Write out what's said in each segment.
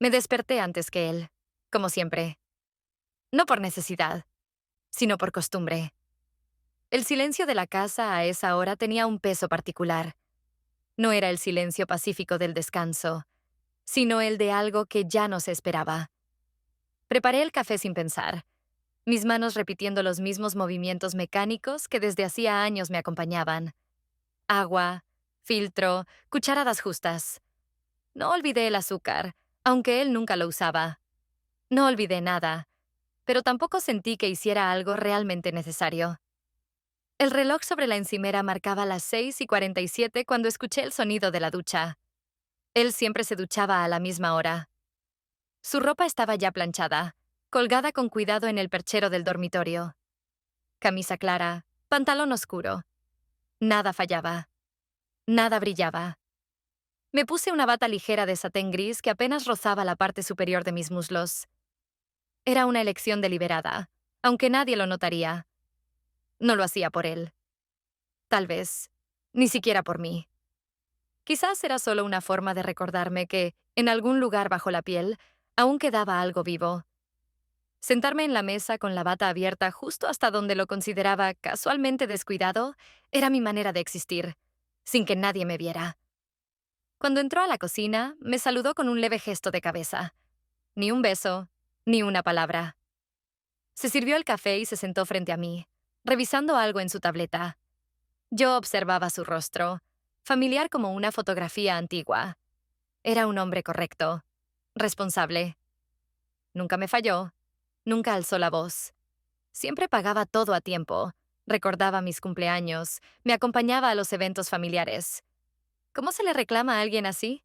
Me desperté antes que él, como siempre. No por necesidad, sino por costumbre. El silencio de la casa a esa hora tenía un peso particular. No era el silencio pacífico del descanso, sino el de algo que ya no se esperaba. Preparé el café sin pensar, mis manos repitiendo los mismos movimientos mecánicos que desde hacía años me acompañaban. Agua, filtro, cucharadas justas. No olvidé el azúcar, aunque él nunca lo usaba. No olvidé nada, pero tampoco sentí que hiciera algo realmente necesario. El reloj sobre la encimera marcaba las 6:47 cuando escuché el sonido de la ducha. Él siempre se duchaba a la misma hora. Su ropa estaba ya planchada, colgada con cuidado en el perchero del dormitorio. Camisa clara, pantalón oscuro. Nada fallaba. Nada brillaba. Me puse una bata ligera de satén gris que apenas rozaba la parte superior de mis muslos. Era una elección deliberada, aunque nadie lo notaría. No lo hacía por él. Tal vez, ni siquiera por mí. Quizás era solo una forma de recordarme que, en algún lugar bajo la piel, aún quedaba algo vivo. Sentarme en la mesa con la bata abierta justo hasta donde lo consideraba casualmente descuidado era mi manera de existir, sin que nadie me viera. Cuando entró a la cocina, me saludó con un leve gesto de cabeza. Ni un beso, ni una palabra. Se sirvió el café y se sentó frente a mí, revisando algo en su tableta. Yo observaba su rostro, familiar como una fotografía antigua. Era un hombre correcto, responsable. Nunca me falló, nunca alzó la voz. Siempre pagaba todo a tiempo, recordaba mis cumpleaños, me acompañaba a los eventos familiares. ¿Cómo se le reclama a alguien así?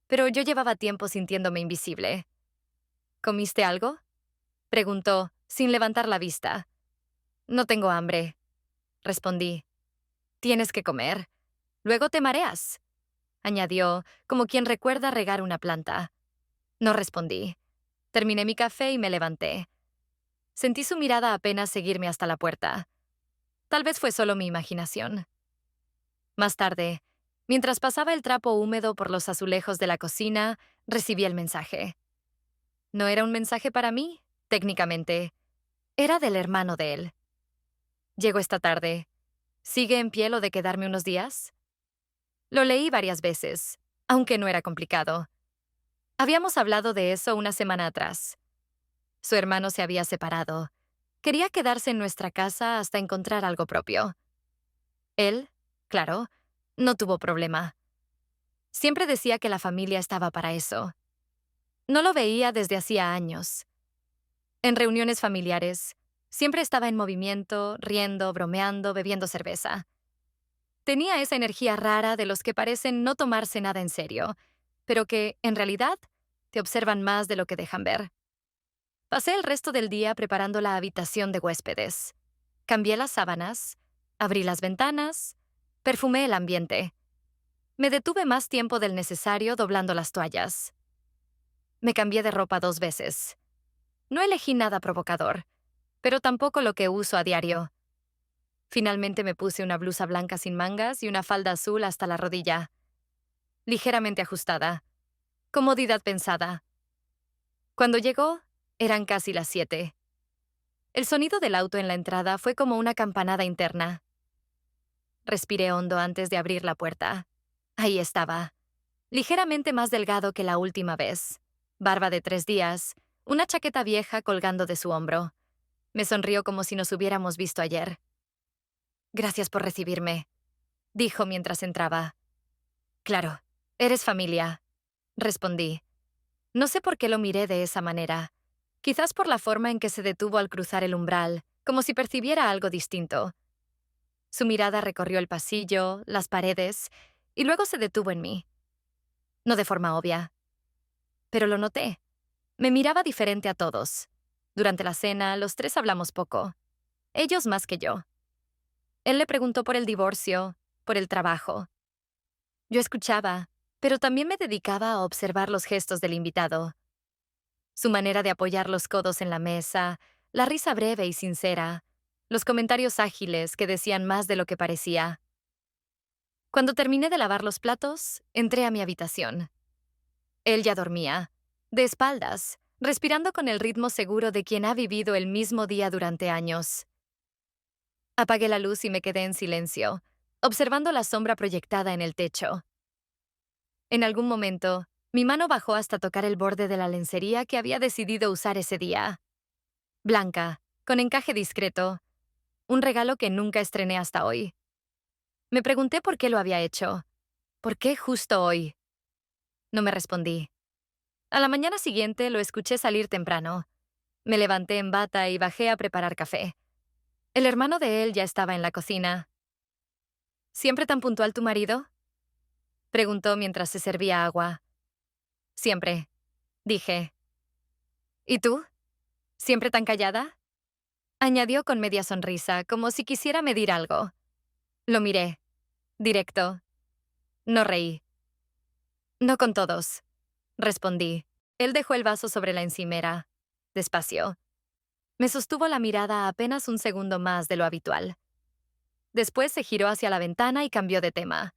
Pero yo llevaba tiempo sintiéndome invisible. ¿Comiste algo?, preguntó, sin levantar la vista. No tengo hambre, respondí. Tienes que comer. Luego te mareas, añadió, como quien recuerda regar una planta. No respondí. Terminé mi café y me levanté. Sentí su mirada apenas seguirme hasta la puerta. Tal vez fue solo mi imaginación. Más tarde, mientras pasaba el trapo húmedo por los azulejos de la cocina, recibí el mensaje. No era un mensaje para mí, técnicamente. Era del hermano de él. Llegó esta tarde. ¿Sigue en pie lo de quedarme unos días? Lo leí varias veces, aunque no era complicado. Habíamos hablado de eso una semana atrás. Su hermano se había separado. Quería quedarse en nuestra casa hasta encontrar algo propio. Él, claro, no tuvo problema. Siempre decía que la familia estaba para eso. No lo veía desde hacía años. En reuniones familiares, siempre estaba en movimiento, riendo, bromeando, bebiendo cerveza. Tenía esa energía rara de los que parecen no tomarse nada en serio, pero que, en realidad, te observan más de lo que dejan ver. Pasé el resto del día preparando la habitación de huéspedes. Cambié las sábanas, abrí las ventanas, perfumé el ambiente. Me detuve más tiempo del necesario doblando las toallas. Me cambié de ropa 2 veces. No elegí nada provocador, pero tampoco lo que uso a diario. Finalmente me puse una blusa blanca sin mangas y una falda azul hasta la rodilla. Ligeramente ajustada. Comodidad pensada. Cuando llegó, eran casi las 7. El sonido del auto en la entrada fue como una campanada interna. Respiré hondo antes de abrir la puerta. Ahí estaba, ligeramente más delgado que la última vez. Barba de 3 días, una chaqueta vieja colgando de su hombro. Me sonrió como si nos hubiéramos visto ayer. Gracias por recibirme, dijo mientras entraba. Claro, eres familia, respondí. No sé por qué lo miré de esa manera. Quizás por la forma en que se detuvo al cruzar el umbral, como si percibiera algo distinto. Su mirada recorrió el pasillo, las paredes, y luego se detuvo en mí. No de forma obvia. Pero lo noté. Me miraba diferente a todos. Durante la cena, los 3 hablamos poco. Ellos más que yo. Él le preguntó por el divorcio, por el trabajo. Yo escuchaba, pero también me dedicaba a observar los gestos del invitado. Su manera de apoyar los codos en la mesa, la risa breve y sincera, los comentarios ágiles que decían más de lo que parecía. Cuando terminé de lavar los platos, entré a mi habitación. Él ya dormía. de espaldas, respirando con el ritmo seguro de quien ha vivido el mismo día durante años. Apagué la luz y me quedé en silencio, observando la sombra proyectada en el techo. En algún momento, mi mano bajó hasta tocar el borde de la lencería que había decidido usar ese día. Blanca, con encaje discreto, un regalo que nunca estrené hasta hoy. Me pregunté por qué lo había hecho. ¿Por qué justo hoy? No me respondí. A la mañana siguiente lo escuché salir temprano. Me levanté en bata y bajé a preparar café. El hermano de él ya estaba en la cocina. ¿Siempre tan puntual tu marido?, preguntó mientras se servía agua. Siempre, dije. ¿Y tú? ¿Siempre tan callada?, añadió con media sonrisa, como si quisiera medir algo. Lo miré. Directo. No reí. No con todos, respondí. Él dejó el vaso sobre la encimera. Despacio. Me sostuvo la mirada apenas un segundo más de lo habitual. Después se giró hacia la ventana y cambió de tema.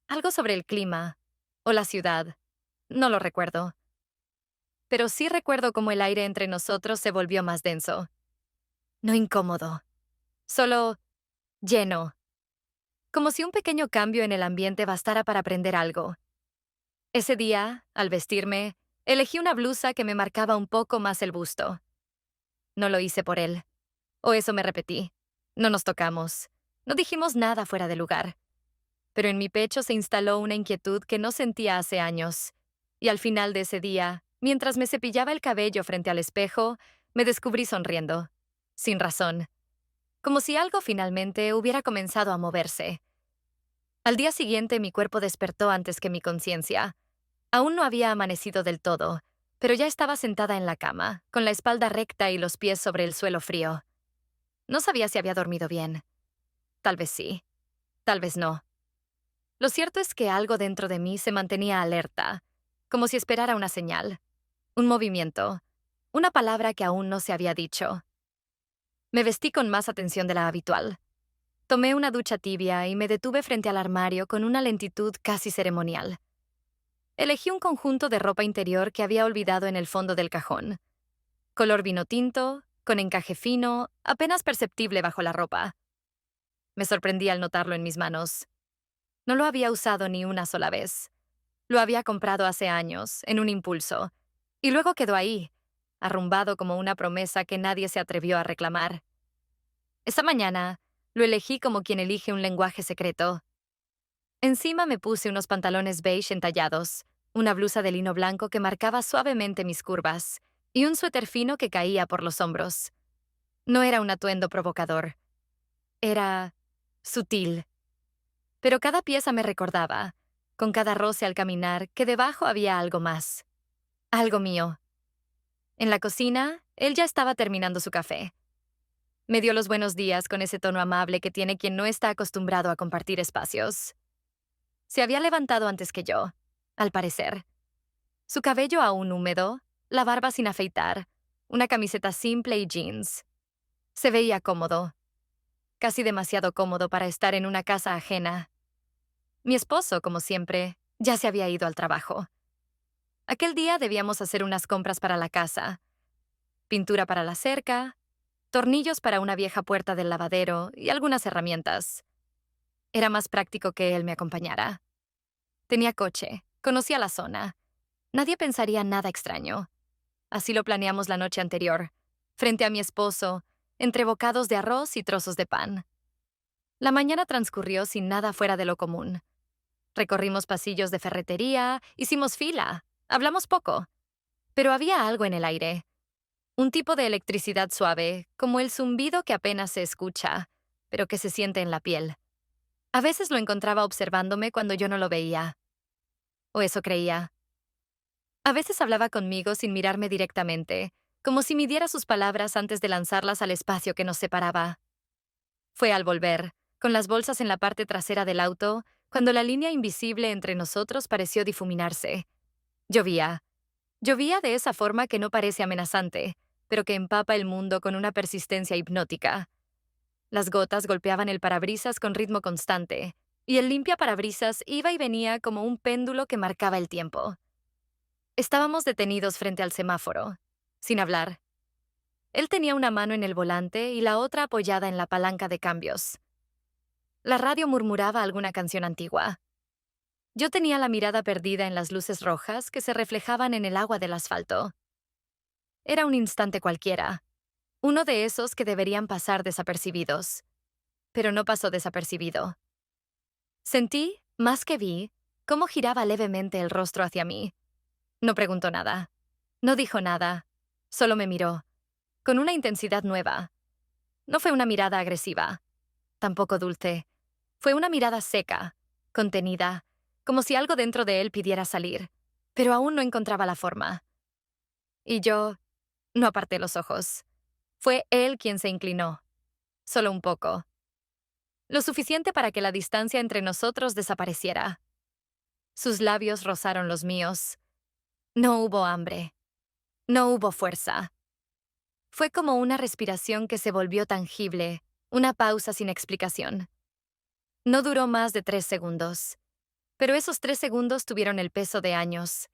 Algo sobre el clima. O la ciudad. No lo recuerdo. Pero sí recuerdo cómo el aire entre nosotros se volvió más denso. No incómodo. Solo lleno. Como si un pequeño cambio en el ambiente bastara para aprender algo. Ese día, al vestirme, elegí una blusa que me marcaba un poco más el busto. No lo hice por él. O eso me repetí. No nos tocamos. No dijimos nada fuera de lugar. Pero en mi pecho se instaló una inquietud que no sentía hace años. Y al final de ese día, mientras me cepillaba el cabello frente al espejo, me descubrí sonriendo. Sin razón. Como si algo finalmente hubiera comenzado a moverse. Al día siguiente mi cuerpo despertó antes que mi conciencia. Aún no había amanecido del todo, pero ya estaba sentada en la cama, con la espalda recta y los pies sobre el suelo frío. No sabía si había dormido bien. Tal vez sí, tal vez no. Lo cierto es que algo dentro de mí se mantenía alerta, como si esperara una señal, un movimiento, una palabra que aún no se había dicho. Me vestí con más atención de la habitual. Tomé una ducha tibia y me detuve frente al armario con una lentitud casi ceremonial. Elegí un conjunto de ropa interior que había olvidado en el fondo del cajón. Color vino tinto, con encaje fino, apenas perceptible bajo la ropa. Me sorprendí al notarlo en mis manos. No lo había usado ni una sola vez. Lo había comprado hace años, en un impulso, y luego quedó ahí, arrumbado como una promesa que nadie se atrevió a reclamar. Esta mañana, lo elegí como quien elige un lenguaje secreto. Encima me puse unos pantalones beige entallados, una blusa de lino blanco que marcaba suavemente mis curvas, y un suéter fino que caía por los hombros. No era un atuendo provocador. Era sutil. Pero cada pieza me recordaba, con cada roce al caminar, que debajo había algo más. Algo mío. En la cocina, él ya estaba terminando su café. Me dio los buenos días con ese tono amable que tiene quien no está acostumbrado a compartir espacios. Se había levantado antes que yo, al parecer. Su cabello aún húmedo, la barba sin afeitar, una camiseta simple y jeans. Se veía cómodo. Casi demasiado cómodo para estar en una casa ajena. Mi esposo, como siempre, ya se había ido al trabajo. Aquel día debíamos hacer unas compras para la casa. Pintura para la cerca, tornillos para una vieja puerta del lavadero y algunas herramientas. Era más práctico que él me acompañara. Tenía coche, conocía la zona. Nadie pensaría nada extraño. Así lo planeamos la noche anterior, frente a mi esposo, entre bocados de arroz y trozos de pan. La mañana transcurrió sin nada fuera de lo común. Recorrimos pasillos de ferretería, hicimos fila, hablamos poco. Pero había algo en el aire. Un tipo de electricidad suave, como el zumbido que apenas se escucha, pero que se siente en la piel. A veces lo encontraba observándome cuando yo no lo veía. O eso creía. A veces hablaba conmigo sin mirarme directamente, como si midiera sus palabras antes de lanzarlas al espacio que nos separaba. Fue al volver, con las bolsas en la parte trasera del auto, cuando la línea invisible entre nosotros pareció difuminarse. Llovía. Llovía de esa forma que no parece amenazante, pero que empapa el mundo con una persistencia hipnótica. Las gotas golpeaban el parabrisas con ritmo constante, y el limpiaparabrisas iba y venía como un péndulo que marcaba el tiempo. Estábamos detenidos frente al semáforo, sin hablar. Él tenía una mano en el volante y la otra apoyada en la palanca de cambios. La radio murmuraba alguna canción antigua. Yo tenía la mirada perdida en las luces rojas que se reflejaban en el agua del asfalto. Era un instante cualquiera, uno de esos que deberían pasar desapercibidos. Pero no pasó desapercibido. Sentí, más que vi, cómo giraba levemente el rostro hacia mí. No preguntó nada. No dijo nada. Solo me miró, con una intensidad nueva. No fue una mirada agresiva, tampoco dulce. Fue una mirada seca, contenida, como si algo dentro de él pidiera salir, pero aún no encontraba la forma. Y yo no aparté los ojos. Fue él quien se inclinó, solo un poco. Lo suficiente para que la distancia entre nosotros desapareciera. Sus labios rozaron los míos. No hubo hambre. No hubo fuerza. Fue como una respiración que se volvió tangible, una pausa sin explicación. No duró más de 3 segundos, pero esos 3 segundos tuvieron el peso de años.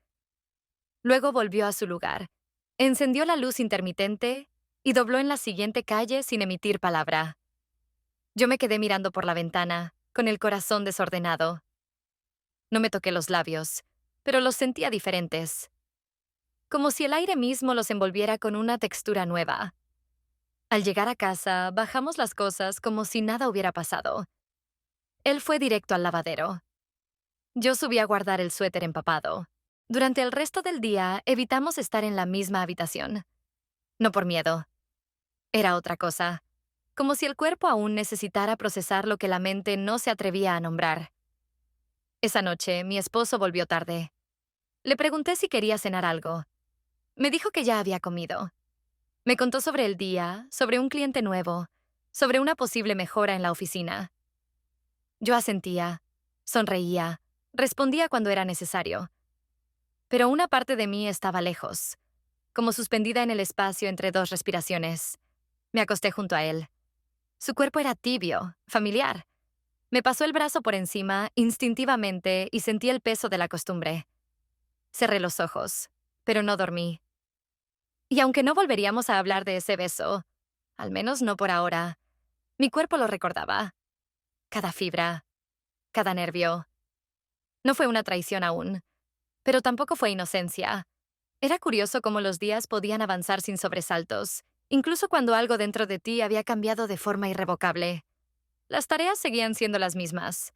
Luego volvió a su lugar, encendió la luz intermitente y dobló en la siguiente calle sin emitir palabra. Yo me quedé mirando por la ventana, con el corazón desordenado. No me toqué los labios, pero los sentía diferentes. Como si el aire mismo los envolviera con una textura nueva. Al llegar a casa, bajamos las cosas como si nada hubiera pasado. Él fue directo al lavadero. Yo subí a guardar el suéter empapado. Durante el resto del día, evitamos estar en la misma habitación. No por miedo. Era otra cosa. Como si el cuerpo aún necesitara procesar lo que la mente no se atrevía a nombrar. Esa noche, mi esposo volvió tarde. Le pregunté si quería cenar algo. Me dijo que ya había comido. Me contó sobre el día, sobre un cliente nuevo, sobre una posible mejora en la oficina. Yo asentía, sonreía, respondía cuando era necesario. Pero una parte de mí estaba lejos, como suspendida en el espacio entre dos respiraciones. Me acosté junto a él. Su cuerpo era tibio, familiar. Me pasó el brazo por encima, instintivamente, y sentí el peso de la costumbre. Cerré los ojos, pero no dormí. Y aunque no volveríamos a hablar de ese beso, al menos no por ahora, mi cuerpo lo recordaba. Cada fibra, cada nervio. No fue una traición aún, pero tampoco fue inocencia. Era curioso cómo los días podían avanzar sin sobresaltos, incluso cuando algo dentro de ti había cambiado de forma irrevocable. Las tareas seguían siendo las mismas.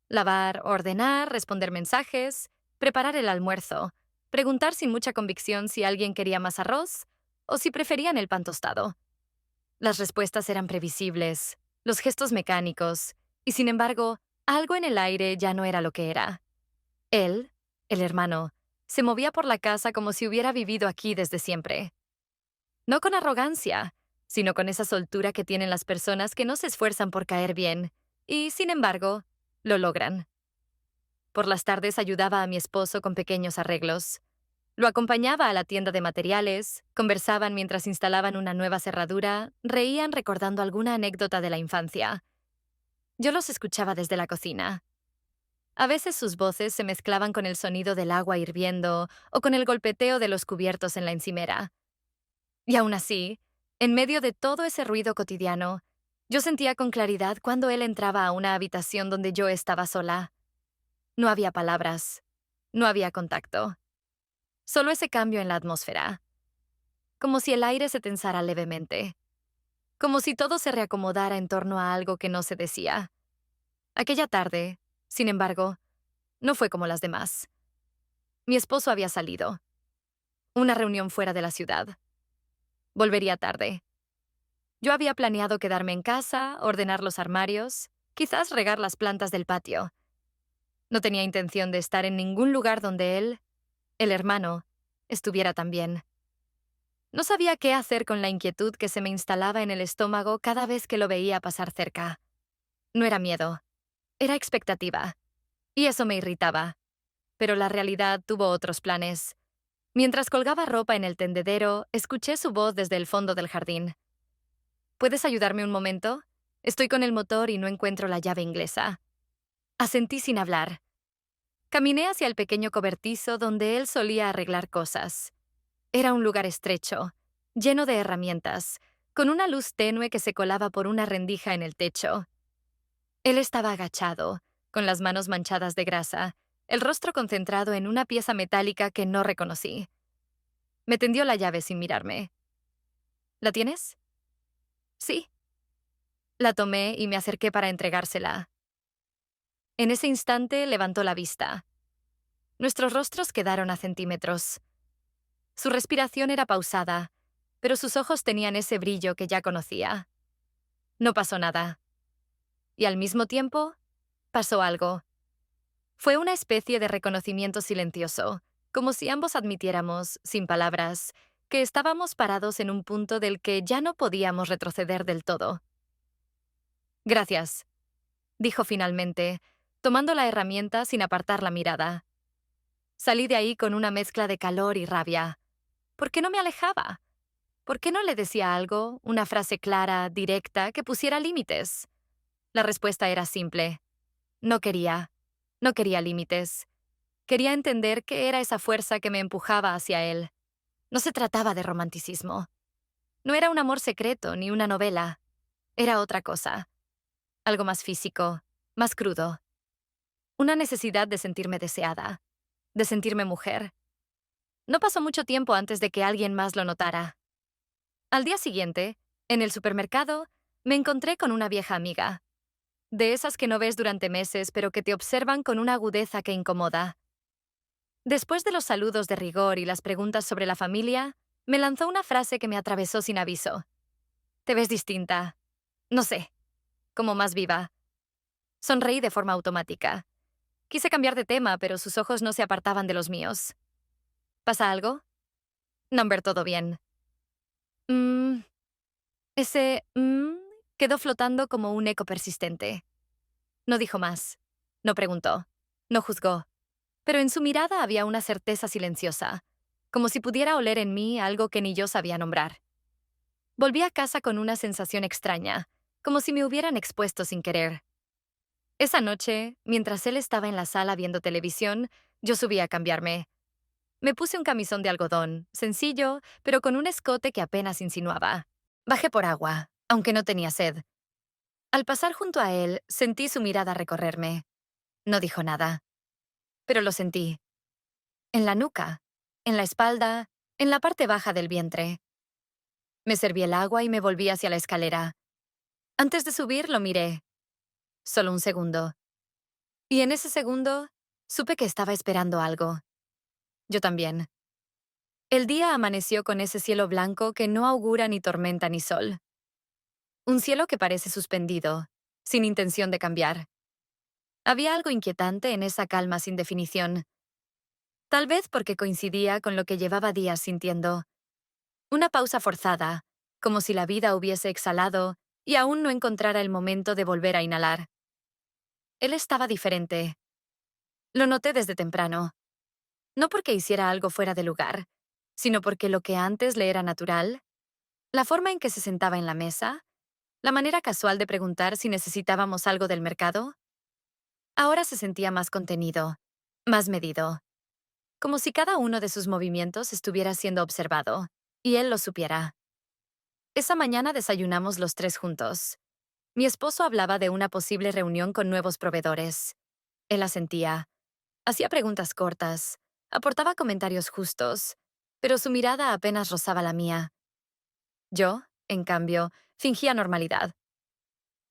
Lavar, ordenar, responder mensajes, preparar el almuerzo, preguntar sin mucha convicción si alguien quería más arroz o si preferían el pan tostado. Las respuestas eran previsibles, los gestos mecánicos, y sin embargo, algo en el aire ya no era lo que era. Él, el hermano, se movía por la casa como si hubiera vivido aquí desde siempre. No con arrogancia, sino con esa soltura que tienen las personas que no se esfuerzan por caer bien, y, sin embargo, lo logran. Por las tardes ayudaba a mi esposo con pequeños arreglos. Lo acompañaba a la tienda de materiales, conversaban mientras instalaban una nueva cerradura, reían recordando alguna anécdota de la infancia. Yo los escuchaba desde la cocina. A veces sus voces se mezclaban con el sonido del agua hirviendo o con el golpeteo de los cubiertos en la encimera. Y aún así, en medio de todo ese ruido cotidiano, yo sentía con claridad cuando él entraba a una habitación donde yo estaba sola. No había palabras, no había contacto. Solo ese cambio en la atmósfera. Como si el aire se tensara levemente. Como si todo se reacomodara en torno a algo que no se decía. Aquella tarde, sin embargo, no fue como las demás. Mi esposo había salido. Una reunión fuera de la ciudad. Volvería tarde. Yo había planeado quedarme en casa, ordenar los armarios, quizás regar las plantas del patio. No tenía intención de estar en ningún lugar donde él, el hermano, estuviera también. No sabía qué hacer con la inquietud que se me instalaba en el estómago cada vez que lo veía pasar cerca. No era miedo, era expectativa. Y eso me irritaba. Pero la realidad tuvo otros planes. Mientras colgaba ropa en el tendedero, escuché su voz desde el fondo del jardín. ¿Puedes ayudarme un momento? Estoy con el motor y no encuentro la llave inglesa. Asentí sin hablar. Caminé hacia el pequeño cobertizo donde él solía arreglar cosas. Era un lugar estrecho, lleno de herramientas, con una luz tenue que se colaba por una rendija en el techo. Él estaba agachado, con las manos manchadas de grasa, el rostro concentrado en una pieza metálica que no reconocí. Me tendió la llave sin mirarme. ¿La tienes? Sí. La tomé y me acerqué para entregársela. En ese instante levantó la vista. Nuestros rostros quedaron a centímetros. Su respiración era pausada, pero sus ojos tenían ese brillo que ya conocía. No pasó nada. Y al mismo tiempo, pasó algo. Fue una especie de reconocimiento silencioso, como si ambos admitiéramos, sin palabras, que estábamos parados en un punto del que ya no podíamos retroceder del todo. Gracias, dijo finalmente, tomando la herramienta sin apartar la mirada. Salí de ahí con una mezcla de calor y rabia. ¿Por qué no me alejaba? ¿Por qué no le decía algo, una frase clara, directa, que pusiera límites? La respuesta era simple. No quería. No quería límites. Quería entender qué era esa fuerza que me empujaba hacia él. No se trataba de romanticismo. No era un amor secreto ni una novela. Era otra cosa. Algo más físico, más crudo. Una necesidad de sentirme deseada, de sentirme mujer. No pasó mucho tiempo antes de que alguien más lo notara. Al día siguiente, en el supermercado, me encontré con una vieja amiga. De esas que no ves durante meses, pero que te observan con una agudeza que incomoda. Después de los saludos de rigor y las preguntas sobre la familia, me lanzó una frase que me atravesó sin aviso. Te ves distinta. No sé, como más viva. Sonreí de forma automática. Quise cambiar de tema, pero sus ojos no se apartaban de los míos. ¿Pasa algo? No ver todo bien. Mmm. Ese quedó flotando como un eco persistente. No dijo más. No preguntó. No juzgó. Pero en su mirada había una certeza silenciosa, como si pudiera oler en mí algo que ni yo sabía nombrar. Volví a casa con una sensación extraña, como si me hubieran expuesto sin querer. Esa noche, mientras él estaba en la sala viendo televisión, yo subí a cambiarme. Me puse un camisón de algodón, sencillo, pero con un escote que apenas insinuaba. Bajé por agua, aunque no tenía sed. Al pasar junto a él, sentí su mirada recorrerme. No dijo nada, pero lo sentí. En la nuca, en la espalda, en la parte baja del vientre. Me serví el agua y me volví hacia la escalera. Antes de subir, lo miré. Solo un segundo. Y en ese segundo, supe que estaba esperando algo. Yo también. El día amaneció con ese cielo blanco que no augura ni tormenta ni sol. Un cielo que parece suspendido, sin intención de cambiar. Había algo inquietante en esa calma sin definición. Tal vez porque coincidía con lo que llevaba días sintiendo. Una pausa forzada, como si la vida hubiese exhalado y aún no encontrara el momento de volver a inhalar. Él estaba diferente. Lo noté desde temprano. No porque hiciera algo fuera de lugar, sino porque lo que antes le era natural, la forma en que se sentaba en la mesa, la manera casual de preguntar si necesitábamos algo del mercado, ahora se sentía más contenido, más medido, como si cada uno de sus movimientos estuviera siendo observado, y él lo supiera. Esa mañana desayunamos los tres juntos. Mi esposo hablaba de una posible reunión con nuevos proveedores. Él asentía, hacía preguntas cortas, aportaba comentarios justos, pero su mirada apenas rozaba la mía. Yo, en cambio, fingía normalidad.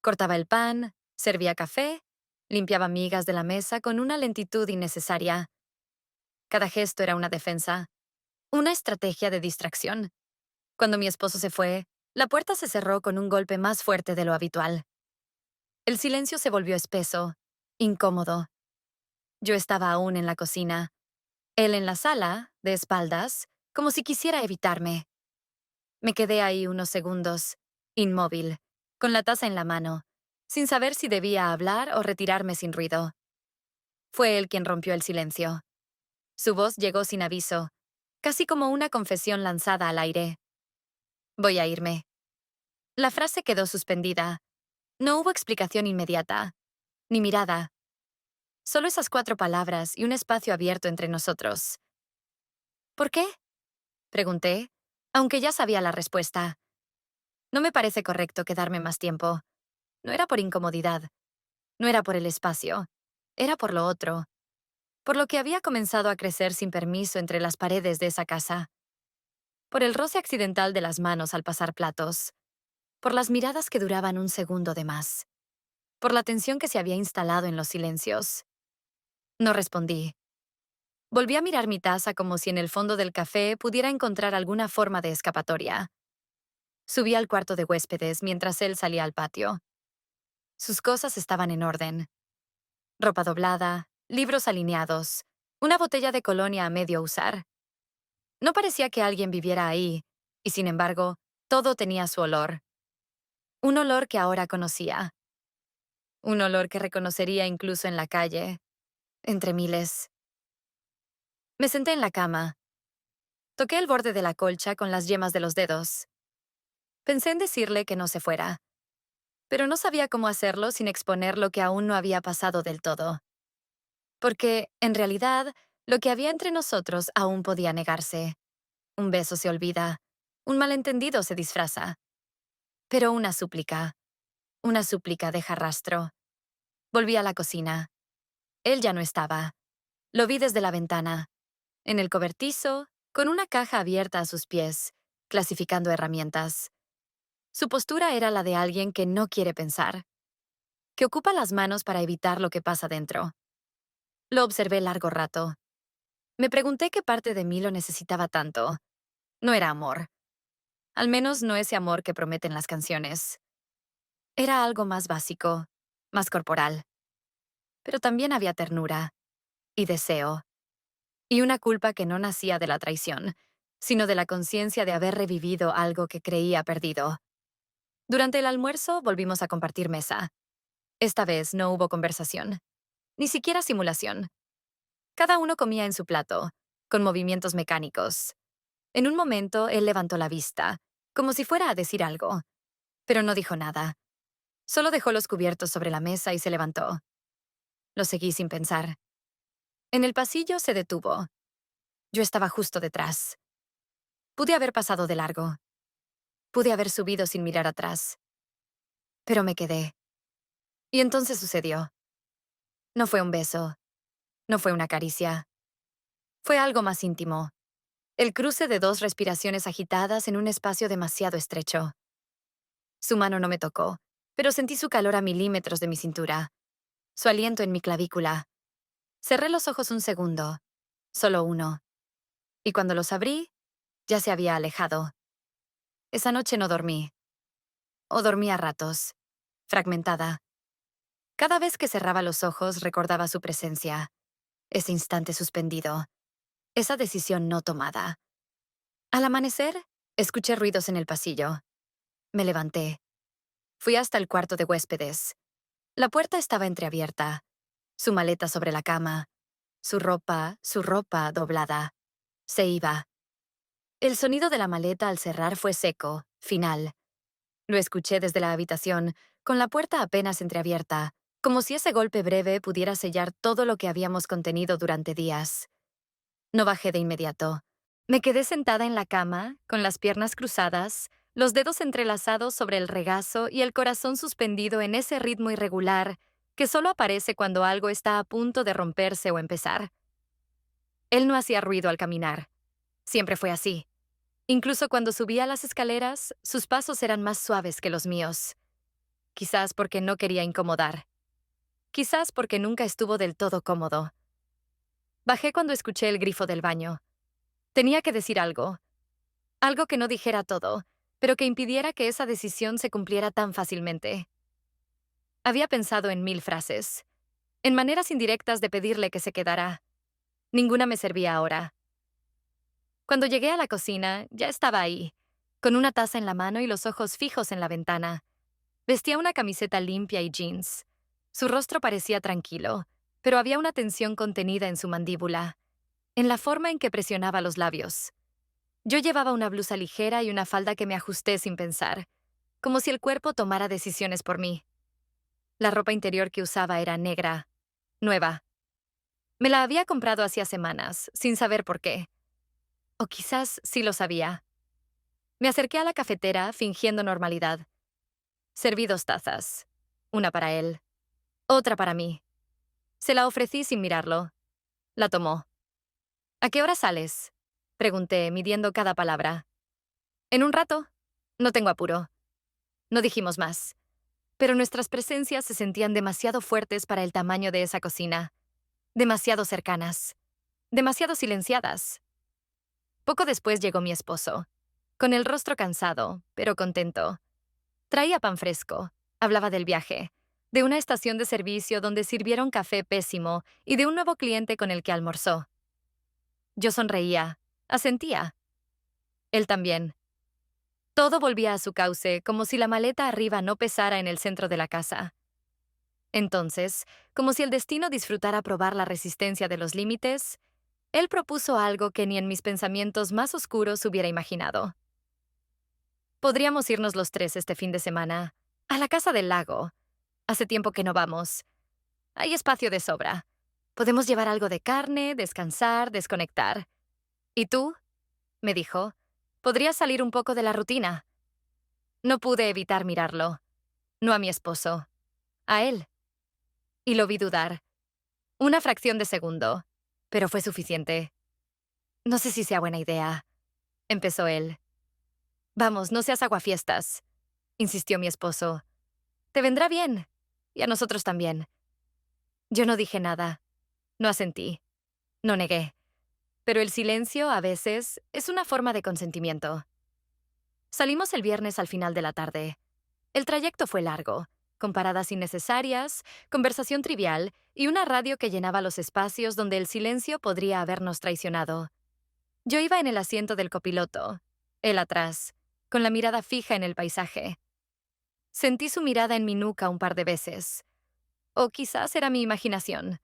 Cortaba el pan, servía café, limpiaba migas de la mesa con una lentitud innecesaria. Cada gesto era una defensa, una estrategia de distracción. Cuando mi esposo se fue, la puerta se cerró con un golpe más fuerte de lo habitual. El silencio se volvió espeso, incómodo. Yo estaba aún en la cocina, él en la sala, de espaldas, como si quisiera evitarme. Me quedé ahí unos segundos, inmóvil, con la taza en la mano, sin saber si debía hablar o retirarme sin ruido. Fue él quien rompió el silencio. Su voz llegó sin aviso, casi como una confesión lanzada al aire. Voy a irme. La frase quedó suspendida. No hubo explicación inmediata, ni mirada. Solo esas 4 palabras y un espacio abierto entre nosotros. ¿Por qué? Pregunté, aunque ya sabía la respuesta. No me parece correcto quedarme más tiempo. No era por incomodidad, no era por el espacio, era por lo otro, por lo que había comenzado a crecer sin permiso entre las paredes de esa casa, por el roce accidental de las manos al pasar platos, por las miradas que duraban un segundo de más, por la tensión que se había instalado en los silencios. No respondí. Volví a mirar mi taza como si en el fondo del café pudiera encontrar alguna forma de escapatoria. Subí al cuarto de huéspedes mientras él salía al patio. Sus cosas estaban en orden. Ropa doblada, libros alineados, una botella de colonia a medio usar. No parecía que alguien viviera ahí, y sin embargo, todo tenía su olor. Un olor que ahora conocía. Un olor que reconocería incluso en la calle, entre miles. Me senté en la cama. Toqué el borde de la colcha con las yemas de los dedos. Pensé en decirle que no se fuera, pero no sabía cómo hacerlo sin exponer lo que aún no había pasado del todo. Porque, en realidad, lo que había entre nosotros aún podía negarse. Un beso se olvida, un malentendido se disfraza. Pero una súplica deja rastro. Volví a la cocina. Él ya no estaba. Lo vi desde la ventana, en el cobertizo, con una caja abierta a sus pies, clasificando herramientas. Su postura era la de alguien que no quiere pensar, que ocupa las manos para evitar lo que pasa dentro. Lo observé largo rato. Me pregunté qué parte de mí lo necesitaba tanto. No era amor. Al menos no ese amor que prometen las canciones. Era algo más básico, más corporal. Pero también había ternura, y deseo, y una culpa que no nacía de la traición, sino de la conciencia de haber revivido algo que creía perdido. Durante el almuerzo volvimos a compartir mesa. Esta vez no hubo conversación, ni siquiera simulación. Cada uno comía en su plato, con movimientos mecánicos. En un momento él levantó la vista, como si fuera a decir algo, pero no dijo nada. Solo dejó los cubiertos sobre la mesa y se levantó. Lo seguí sin pensar. En el pasillo se detuvo. Yo estaba justo detrás. Pude haber pasado de largo. Pude haber subido sin mirar atrás. Pero me quedé. Y entonces sucedió. No fue un beso. No fue una caricia. Fue algo más íntimo. El cruce de 2 respiraciones agitadas en un espacio demasiado estrecho. Su mano no me tocó, pero sentí su calor a milímetros de mi cintura. Su aliento en mi clavícula. Cerré los ojos un segundo. Solo uno. Y cuando los abrí, ya se había alejado. Esa noche no dormí. O dormí a ratos. Fragmentada. Cada vez que cerraba los ojos recordaba su presencia. Ese instante suspendido. Esa decisión no tomada. Al amanecer, escuché ruidos en el pasillo. Me levanté. Fui hasta el cuarto de huéspedes. La puerta estaba entreabierta. Su maleta sobre la cama. Su ropa doblada. Se iba. El sonido de la maleta al cerrar fue seco, final. Lo escuché desde la habitación, con la puerta apenas entreabierta, como si ese golpe breve pudiera sellar todo lo que habíamos contenido durante días. No bajé de inmediato. Me quedé sentada en la cama, con las piernas cruzadas, los dedos entrelazados sobre el regazo y el corazón suspendido en ese ritmo irregular que solo aparece cuando algo está a punto de romperse o empezar. Él no hacía ruido al caminar. Siempre fue así. Incluso cuando subía las escaleras, sus pasos eran más suaves que los míos. Quizás porque no quería incomodar. Quizás porque nunca estuvo del todo cómodo. Bajé cuando escuché el grifo del baño. Tenía que decir algo. Algo que no dijera todo, pero que impidiera que esa decisión se cumpliera tan fácilmente. Había pensado en 1000 frases, en maneras indirectas de pedirle que se quedara. Ninguna me servía ahora. Cuando llegué a la cocina, ya estaba ahí, con una taza en la mano y los ojos fijos en la ventana. Vestía una camiseta limpia y jeans. Su rostro parecía tranquilo, pero había una tensión contenida en su mandíbula, en la forma en que presionaba los labios. Yo llevaba una blusa ligera y una falda que me ajusté sin pensar, como si el cuerpo tomara decisiones por mí. La ropa interior que usaba era negra, nueva. Me la había comprado hacía semanas, sin saber por qué. O quizás sí lo sabía. Me acerqué a la cafetera fingiendo normalidad. Serví 2 tazas. Una para él, otra para mí. Se la ofrecí sin mirarlo. La tomó. ¿A qué hora sales? Pregunté, midiendo cada palabra. En un rato. No tengo apuro. No dijimos más. Pero nuestras presencias se sentían demasiado fuertes para el tamaño de esa cocina. Demasiado cercanas. Demasiado silenciadas. Poco después llegó mi esposo, con el rostro cansado, pero contento. Traía pan fresco, hablaba del viaje, de una estación de servicio donde sirvieron café pésimo y de un nuevo cliente con el que almorzó. Yo sonreía, asentía. Él también. Todo volvía a su cauce, como si la maleta arriba no pesara en el centro de la casa. Entonces, como si el destino disfrutara probar la resistencia de los límites, él propuso algo que ni en mis pensamientos más oscuros hubiera imaginado. Podríamos irnos los tres este fin de semana, a la casa del lago. Hace tiempo que no vamos. Hay espacio de sobra. Podemos llevar algo de carne, descansar, desconectar. ¿Y tú? Me dijo. Podrías salir un poco de la rutina. No pude evitar mirarlo. No a mi esposo. A él. Y lo vi dudar. Una fracción de segundo. Pero fue suficiente. No sé si sea buena idea, empezó él. Vamos, no seas aguafiestas, insistió mi esposo. Te vendrá bien. Y a nosotros también. Yo no dije nada. No asentí. No negué. Pero el silencio, a veces, es una forma de consentimiento. Salimos el viernes al final de la tarde. El trayecto fue largo, con paradas innecesarias, conversación trivial y una radio que llenaba los espacios donde el silencio podría habernos traicionado. Yo iba en el asiento del copiloto, él atrás, con la mirada fija en el paisaje. Sentí su mirada en mi nuca un par de veces. O quizás era mi imaginación,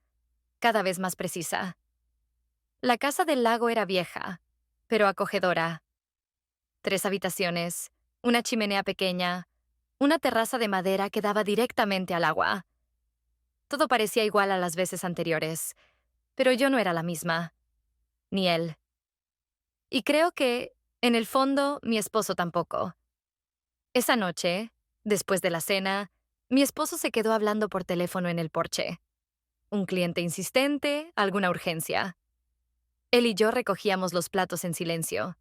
cada vez más precisa. La casa del lago era vieja, pero acogedora. 3 habitaciones, una chimenea pequeña, una terraza de madera que daba directamente al agua. Todo parecía igual a las veces anteriores, pero yo no era la misma, ni él. Y creo que, en el fondo, mi esposo tampoco. Esa noche, después de la cena, mi esposo se quedó hablando por teléfono en el porche. Un cliente insistente, alguna urgencia. Él y yo recogíamos los platos en silencio.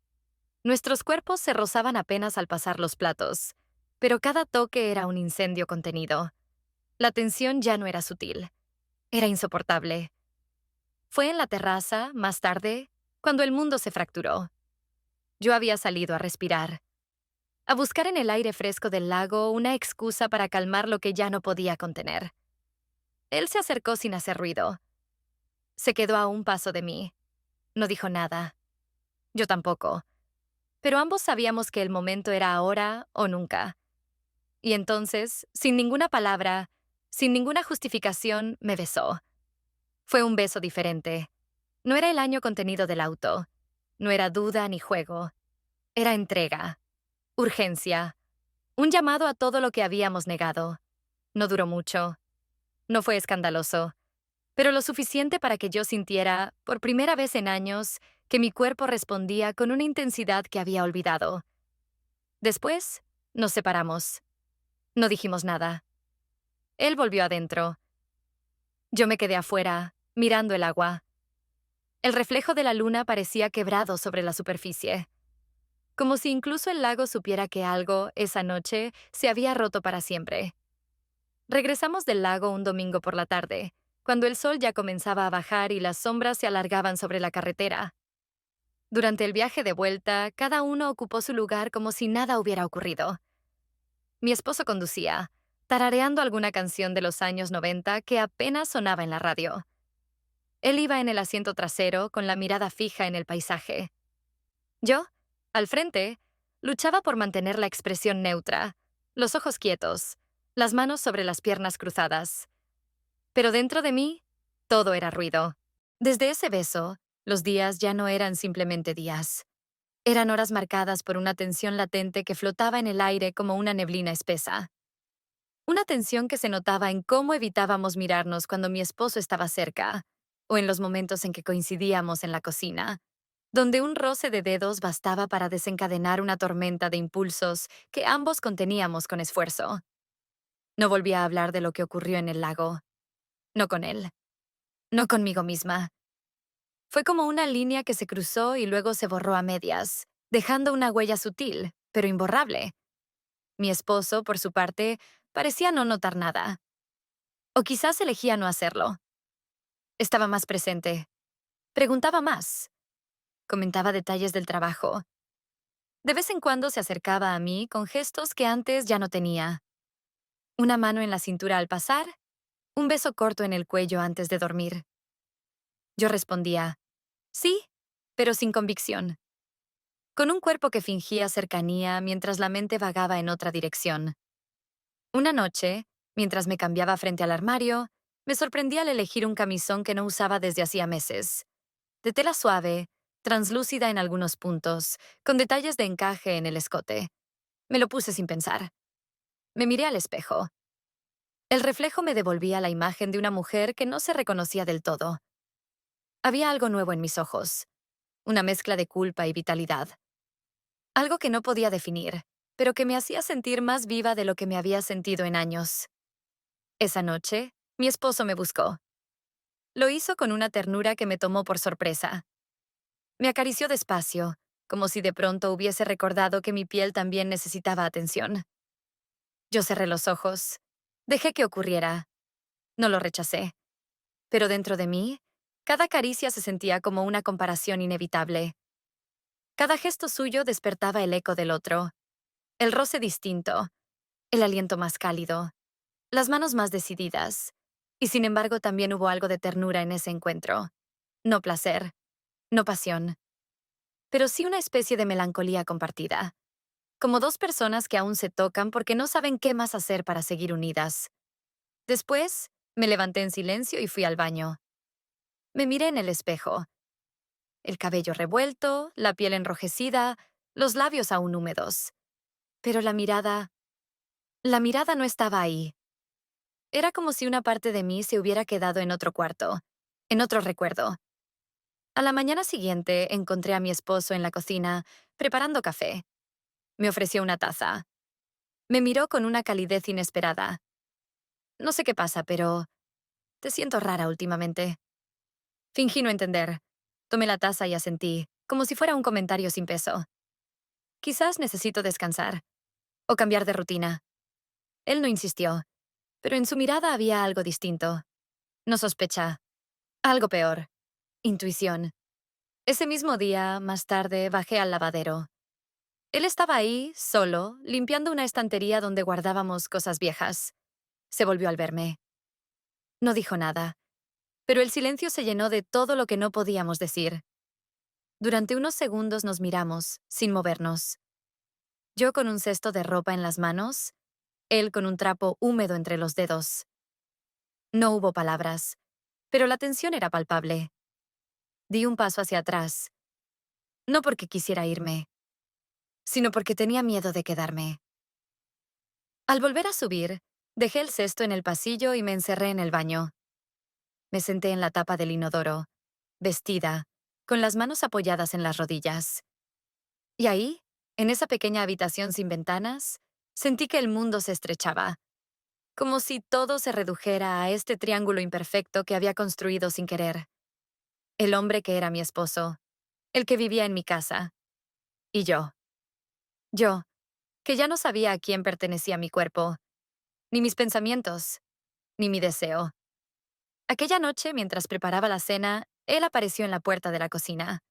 Nuestros cuerpos se rozaban apenas al pasar los platos, pero cada toque era un incendio contenido. La tensión ya no era sutil. Era insoportable. Fue en la terraza, más tarde, cuando el mundo se fracturó. Yo había salido a respirar, a buscar en el aire fresco del lago una excusa para calmar lo que ya no podía contener. Él se acercó sin hacer ruido. Se quedó a un paso de mí. No dijo nada. Yo tampoco. Pero ambos sabíamos que el momento era ahora o nunca. Y entonces, sin ninguna palabra, sin ninguna justificación, me besó. Fue un beso diferente. No era el año contenido del auto. No era duda ni juego. Era entrega. Urgencia. Un llamado a todo lo que habíamos negado. No duró mucho. No fue escandaloso, pero lo suficiente para que yo sintiera, por primera vez en años, que mi cuerpo respondía con una intensidad que había olvidado. Después, nos separamos. No dijimos nada. Él volvió adentro. Yo me quedé afuera, mirando el agua. El reflejo de la luna parecía quebrado sobre la superficie, como si incluso el lago supiera que algo, esa noche, se había roto para siempre. Regresamos del lago un domingo por la tarde, cuando el sol ya comenzaba a bajar y las sombras se alargaban sobre la carretera. Durante el viaje de vuelta, cada uno ocupó su lugar como si nada hubiera ocurrido. Mi esposo conducía, tarareando alguna canción de los años 90 que apenas sonaba en la radio. Él iba en el asiento trasero con la mirada fija en el paisaje. Yo, al frente, luchaba por mantener la expresión neutra, los ojos quietos, las manos sobre las piernas cruzadas. Pero dentro de mí, todo era ruido. Desde ese beso, los días ya no eran simplemente días. Eran horas marcadas por una tensión latente que flotaba en el aire como una neblina espesa. Una tensión que se notaba en cómo evitábamos mirarnos cuando mi esposo estaba cerca, o en los momentos en que coincidíamos en la cocina, donde un roce de dedos bastaba para desencadenar una tormenta de impulsos que ambos conteníamos con esfuerzo. No volví a hablar de lo que ocurrió en el lago. No con él. No conmigo misma. Fue como una línea que se cruzó y luego se borró a medias, dejando una huella sutil, pero imborrable. Mi esposo, por su parte, parecía no notar nada. O quizás elegía no hacerlo. Estaba más presente. Preguntaba más. Comentaba detalles del trabajo. De vez en cuando se acercaba a mí con gestos que antes ya no tenía. Una mano en la cintura al pasar, un beso corto en el cuello antes de dormir. Yo respondía, sí, pero sin convicción, con un cuerpo que fingía cercanía mientras la mente vagaba en otra dirección. Una noche, mientras me cambiaba frente al armario, me sorprendí al elegir un camisón que no usaba desde hacía meses. De tela suave, translúcida en algunos puntos, con detalles de encaje en el escote. Me lo puse sin pensar. Me miré al espejo. El reflejo me devolvía la imagen de una mujer que no se reconocía del todo. Había algo nuevo en mis ojos, una mezcla de culpa y vitalidad. Algo que no podía definir, pero que me hacía sentir más viva de lo que me había sentido en años. Esa noche, mi esposo me buscó. Lo hizo con una ternura que me tomó por sorpresa. Me acarició despacio, como si de pronto hubiese recordado que mi piel también necesitaba atención. Yo cerré los ojos. Dejé que ocurriera. No lo rechacé. Pero dentro de mí, cada caricia se sentía como una comparación inevitable. Cada gesto suyo despertaba el eco del otro. El roce distinto, el aliento más cálido, las manos más decididas. Y sin embargo también hubo algo de ternura en ese encuentro. No placer, no pasión, pero sí una especie de melancolía compartida. Como dos personas que aún se tocan porque no saben qué más hacer para seguir unidas. Después, me levanté en silencio y fui al baño. Me miré en el espejo. El cabello revuelto, la piel enrojecida, los labios aún húmedos. Pero la mirada no estaba ahí. Era como si una parte de mí se hubiera quedado en otro cuarto, en otro recuerdo. A la mañana siguiente encontré a mi esposo en la cocina, preparando café. Me ofreció una taza. Me miró con una calidez inesperada. No sé qué pasa, pero te siento rara últimamente. Fingí no entender. Tomé la taza y asentí, como si fuera un comentario sin peso. Quizás necesito descansar. O cambiar de rutina. Él no insistió, pero en su mirada había algo distinto. No sospecha. Algo peor. Intuición. Ese mismo día, más tarde, bajé al lavadero. Él estaba ahí, solo, limpiando una estantería donde guardábamos cosas viejas. Se volvió al verme. No dijo nada, pero el silencio se llenó de todo lo que no podíamos decir. Durante unos segundos nos miramos, sin movernos. Yo con un cesto de ropa en las manos, él con un trapo húmedo entre los dedos. No hubo palabras, pero la tensión era palpable. Di un paso hacia atrás, no porque quisiera irme, sino porque tenía miedo de quedarme. Al volver a subir, dejé el cesto en el pasillo y me encerré en el baño. Me senté en la tapa del inodoro, vestida, con las manos apoyadas en las rodillas. Y ahí, en esa pequeña habitación sin ventanas, sentí que el mundo se estrechaba, como si todo se redujera a este triángulo imperfecto que había construido sin querer. El hombre que era mi esposo, el que vivía en mi casa, y yo. Yo, que ya no sabía a quién pertenecía mi cuerpo, ni mis pensamientos, ni mi deseo. Aquella noche, mientras preparaba la cena, él apareció en la puerta de la cocina.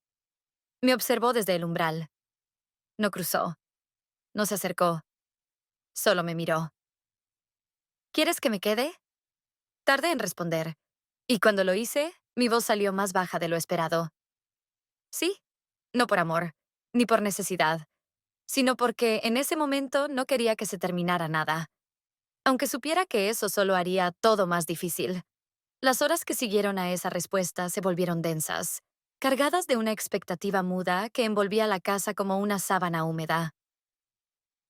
Me observó desde el umbral. No cruzó, no se acercó, solo me miró. ¿Quieres que me quede? Tardé en responder, y cuando lo hice, mi voz salió más baja de lo esperado. Sí, no por amor, ni por necesidad, sino porque en ese momento no quería que se terminara nada, aunque supiera que eso solo haría todo más difícil. Las horas que siguieron a esa respuesta se volvieron densas, cargadas de una expectativa muda que envolvía la casa como una sábana húmeda.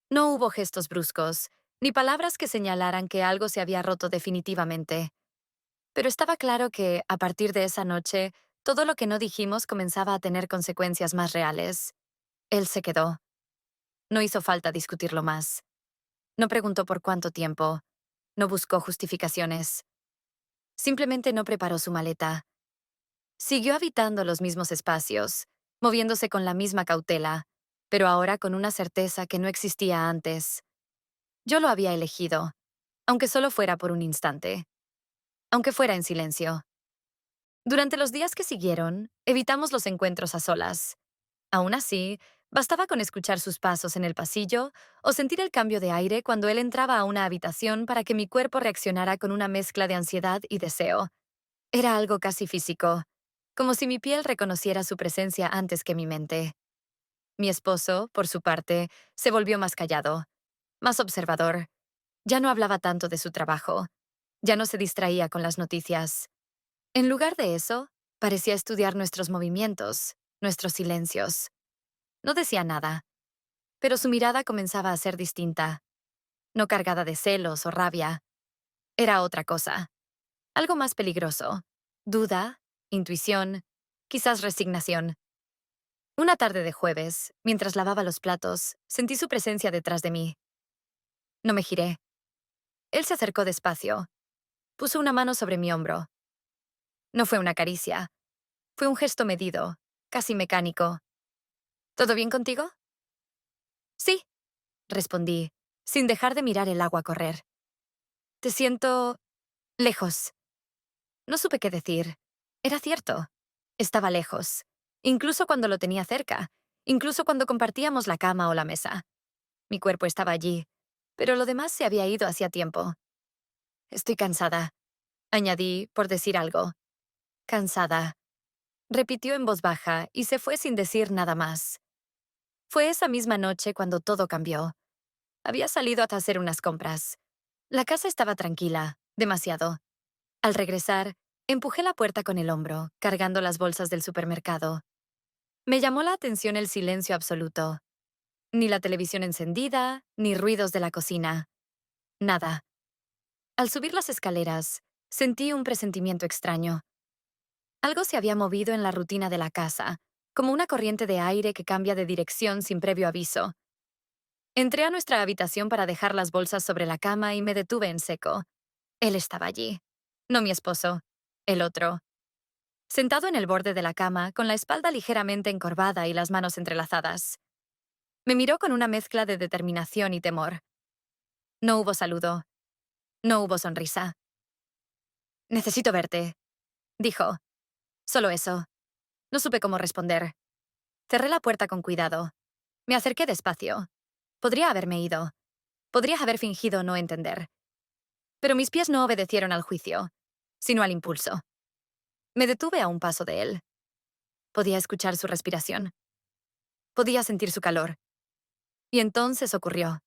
No hubo gestos bruscos, ni palabras que señalaran que algo se había roto definitivamente. Pero estaba claro que, a partir de esa noche, todo lo que no dijimos comenzaba a tener consecuencias más reales. Él se quedó. No hizo falta discutirlo más. No preguntó por cuánto tiempo. No buscó justificaciones. Simplemente no preparó su maleta. Siguió habitando los mismos espacios, moviéndose con la misma cautela, pero ahora con una certeza que no existía antes. Yo lo había elegido, aunque solo fuera por un instante, aunque fuera en silencio. Durante los días que siguieron, evitamos los encuentros a solas. Aún así, bastaba con escuchar sus pasos en el pasillo o sentir el cambio de aire cuando él entraba a una habitación para que mi cuerpo reaccionara con una mezcla de ansiedad y deseo. Era algo casi físico, como si mi piel reconociera su presencia antes que mi mente. Mi esposo, por su parte, se volvió más callado, más observador. Ya no hablaba tanto de su trabajo. Ya no se distraía con las noticias. En lugar de eso, parecía estudiar nuestros movimientos, nuestros silencios. No decía nada, pero su mirada comenzaba a ser distinta, no cargada de celos o rabia. Era otra cosa, algo más peligroso. Duda, intuición, quizás resignación. Una tarde de jueves, mientras lavaba los platos, sentí su presencia detrás de mí. No me giré. Él se acercó despacio, puso una mano sobre mi hombro. No fue una caricia, fue un gesto medido, casi mecánico. ¿Todo bien contigo? Sí, respondí, sin dejar de mirar el agua correr. Te siento lejos. No supe qué decir. Era cierto. Estaba lejos. Incluso cuando lo tenía cerca. Incluso cuando compartíamos la cama o la mesa. Mi cuerpo estaba allí, pero lo demás se había ido hacía tiempo. Estoy cansada, añadí, por decir algo. Cansada. Repitió en voz baja y se fue sin decir nada más. Fue esa misma noche cuando todo cambió. Había salido a hacer unas compras. La casa estaba tranquila, demasiado. Al regresar, empujé la puerta con el hombro, cargando las bolsas del supermercado. Me llamó la atención el silencio absoluto. Ni la televisión encendida, ni ruidos de la cocina. Nada. Al subir las escaleras, sentí un presentimiento extraño. Algo se había movido en la rutina de la casa, como una corriente de aire que cambia de dirección sin previo aviso. Entré a nuestra habitación para dejar las bolsas sobre la cama y me detuve en seco. Él estaba allí. No mi esposo. El otro. Sentado en el borde de la cama, con la espalda ligeramente encorvada y las manos entrelazadas. Me miró con una mezcla de determinación y temor. No hubo saludo. No hubo sonrisa. Necesito verte, dijo. Solo eso. No supe cómo responder. Cerré la puerta con cuidado. Me acerqué despacio. Podría haberme ido. Podría haber fingido no entender. Pero mis pies no obedecieron al juicio, sino al impulso. Me detuve a un paso de él. Podía escuchar su respiración. Podía sentir su calor. Y entonces ocurrió.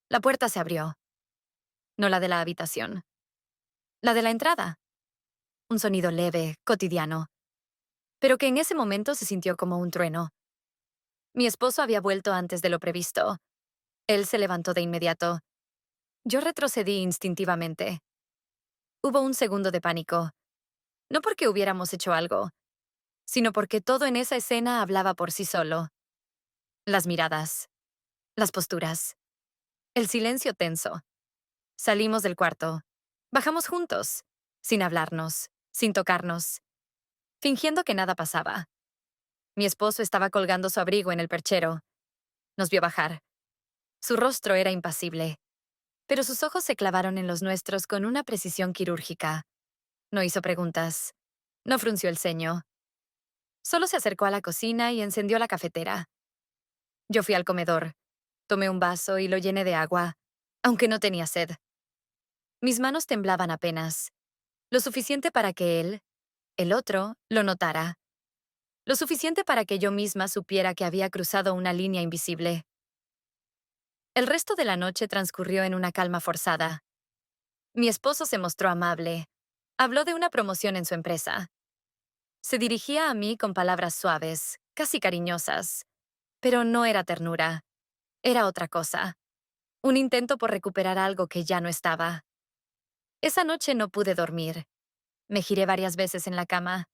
La puerta se abrió. No la de la habitación. La de la entrada. Un sonido leve, cotidiano, pero que en ese momento se sintió como un trueno. Mi esposo había vuelto antes de lo previsto. Él se levantó de inmediato. Yo retrocedí instintivamente. Hubo un segundo de pánico. No porque hubiéramos hecho algo, sino porque todo en esa escena hablaba por sí solo. Las miradas, las posturas, el silencio tenso. Salimos del cuarto. Bajamos juntos, sin hablarnos, sin tocarnos, fingiendo que nada pasaba. Mi esposo estaba colgando su abrigo en el perchero. Nos vio bajar. Su rostro era impasible, pero sus ojos se clavaron en los nuestros con una precisión quirúrgica. No hizo preguntas. No frunció el ceño. Solo se acercó a la cocina y encendió la cafetera. Yo fui al comedor. Tomé un vaso y lo llené de agua, aunque no tenía sed. Mis manos temblaban apenas. Lo suficiente para que él, el otro, lo notara. Lo suficiente para que yo misma supiera que había cruzado una línea invisible. El resto de la noche transcurrió en una calma forzada. Mi esposo se mostró amable. Habló de una promoción en su empresa. Se dirigía a mí con palabras suaves, casi cariñosas. Pero no era ternura. Era otra cosa. Un intento por recuperar algo que ya no estaba. Esa noche no pude dormir. Me giré varias veces en la cama.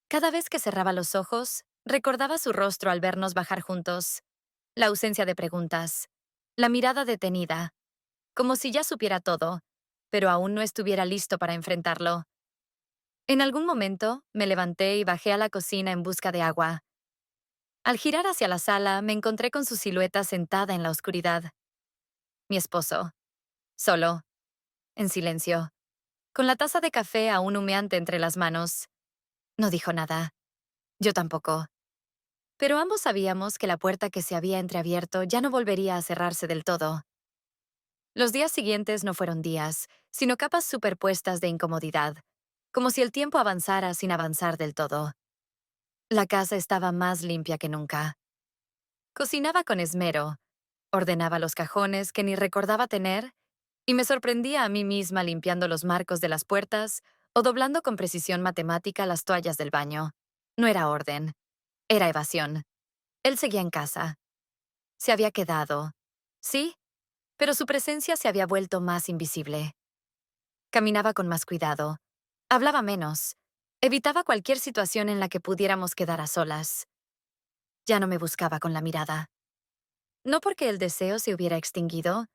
Cada vez que cerraba los ojos, recordaba su rostro al vernos bajar juntos, la ausencia de preguntas, la mirada detenida, como si ya supiera todo, pero aún no estuviera listo para enfrentarlo. En algún momento, me levanté y bajé a la cocina en busca de agua. Al girar hacia la sala, me encontré con su silueta sentada en la oscuridad. Mi esposo, solo, en silencio, con la taza de café aún humeante entre las manos. No dijo nada. Yo tampoco. Pero ambos sabíamos que la puerta que se había entreabierto ya no volvería a cerrarse del todo. Los días siguientes no fueron días, sino capas superpuestas de incomodidad, como si el tiempo avanzara sin avanzar del todo. La casa estaba más limpia que nunca. Cocinaba con esmero, ordenaba los cajones que ni recordaba tener, y me sorprendía a mí misma limpiando los marcos de las puertas o doblando con precisión matemática las toallas del baño. No era orden, era evasión. Él seguía en casa. Se había quedado. Sí, pero su presencia se había vuelto más invisible. Caminaba con más cuidado. Hablaba menos. Evitaba cualquier situación en la que pudiéramos quedar a solas. Ya no me buscaba con la mirada. No porque el deseo se hubiera extinguido,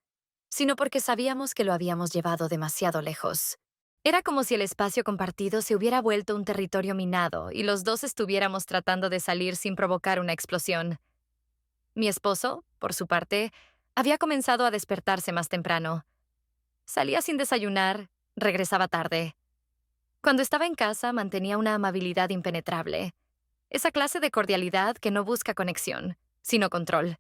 sino porque sabíamos que lo habíamos llevado demasiado lejos. Era como si el espacio compartido se hubiera vuelto un territorio minado y los dos estuviéramos tratando de salir sin provocar una explosión. Mi esposo, por su parte, había comenzado a despertarse más temprano. Salía sin desayunar, regresaba tarde. Cuando estaba en casa mantenía una amabilidad impenetrable, esa clase de cordialidad que no busca conexión, sino control.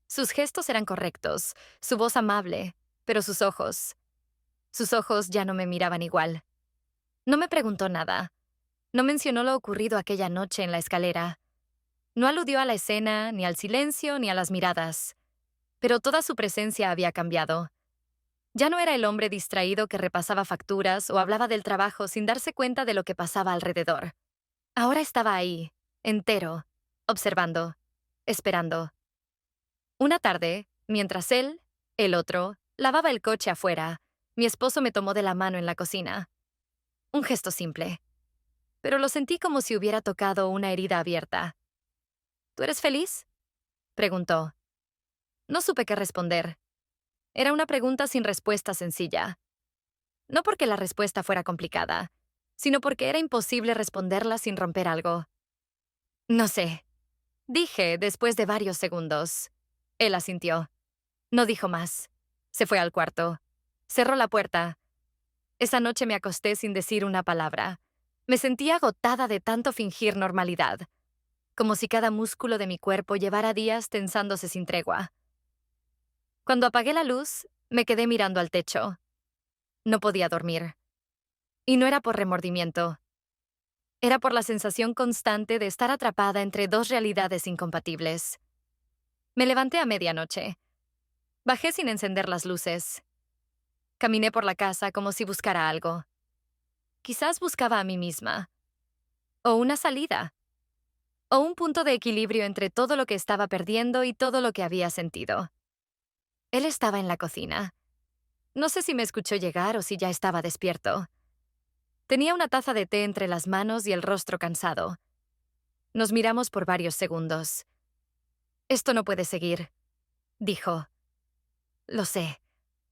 Sus gestos eran correctos, su voz amable, pero sus ojos ya no me miraban igual. No me preguntó nada. No mencionó lo ocurrido aquella noche en la escalera. No aludió a la escena, ni al silencio, ni a las miradas. Pero toda su presencia había cambiado. Ya no era el hombre distraído que repasaba facturas o hablaba del trabajo sin darse cuenta de lo que pasaba alrededor. Ahora estaba ahí, entero, observando, esperando. Una tarde, mientras él, el otro, lavaba el coche afuera, mi esposo me tomó de la mano en la cocina. Un gesto simple, pero lo sentí como si hubiera tocado una herida abierta. ¿Tú eres feliz?, preguntó. No supe qué responder. Era una pregunta sin respuesta sencilla. No porque la respuesta fuera complicada, sino porque era imposible responderla sin romper algo. No sé, dije después de varios segundos. Él asintió. No dijo más. Se fue al cuarto. Cerró la puerta. Esa noche me acosté sin decir una palabra. Me sentía agotada de tanto fingir normalidad, como si cada músculo de mi cuerpo llevara días tensándose sin tregua. Cuando apagué la luz, me quedé mirando al techo. No podía dormir. Y no era por remordimiento. Era por la sensación constante de estar atrapada entre dos realidades incompatibles. Me levanté a medianoche. Bajé sin encender las luces. Caminé por la casa como si buscara algo. Quizás buscaba a mí misma. O una salida. O un punto de equilibrio entre todo lo que estaba perdiendo y todo lo que había sentido. Él estaba en la cocina. No sé si me escuchó llegar o si ya estaba despierto. Tenía una taza de té entre las manos y el rostro cansado. Nos miramos por varios segundos. «Esto no puede seguir», dijo. Lo sé.